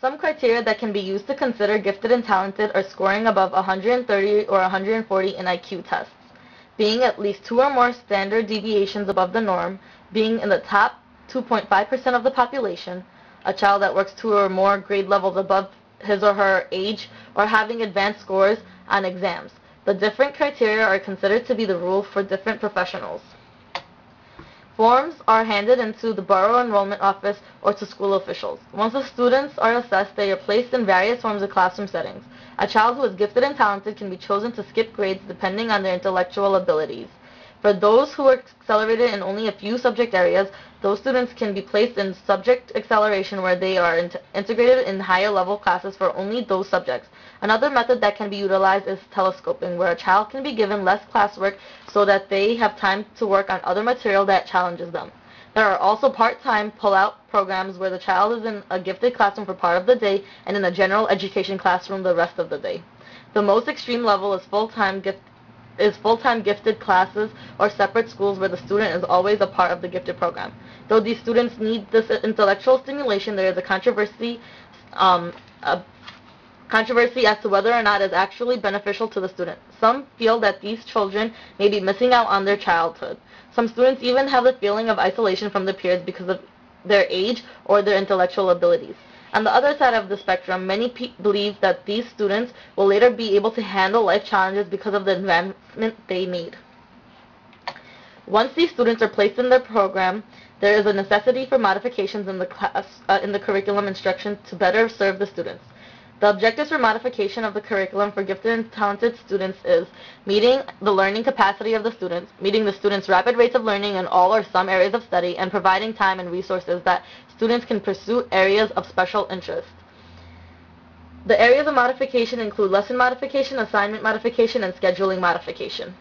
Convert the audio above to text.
Some criteria that can be used to consider gifted and talented are scoring above 130 or 140 in IQ tests, being at least 2 or more standard deviations above the norm, being in the top 2.5% of the population, a child that works 2 or more grade levels above his or her age, or having advanced scores on exams. The different criteria are considered to be the rule for different professionals. Forms are handed into the borough enrollment office or to school officials. Once the students are assessed, they are placed in various forms of classroom settings. A child who is gifted and talented can be chosen to skip grades depending on their intellectual abilities. For those who are accelerated in only a few subject areas, those students can be placed in subject acceleration where they are integrated in higher level classes for only those subjects. Another method that can be utilized is telescoping, where a child can be given less classwork so that they have time to work on other material that challenges them. There are also part-time pull-out programs where the child is in a gifted classroom for part of the day and in a general education classroom the rest of the day. The most extreme level is full-time gifted classes or separate schools where the student is always a part of the gifted program. Though these students need this intellectual stimulation, there is a controversy as to whether or not it is actually beneficial to the student. Some feel that these children may be missing out on their childhood. Some students even have the feeling of isolation from their peers because of their age or their intellectual abilities. On the other side of the spectrum, many believe that these students will later be able to handle life challenges because of the advancement they made. Once these students are placed in their program, there is a necessity for modifications in the curriculum instruction to better serve the students. The objectives for modification of the curriculum for gifted and talented students is meeting the learning capacity of the students, meeting the students' rapid rates of learning in all or some areas of study, and providing time and resources that students can pursue areas of special interest. The areas of modification include lesson modification, assignment modification, and scheduling modification.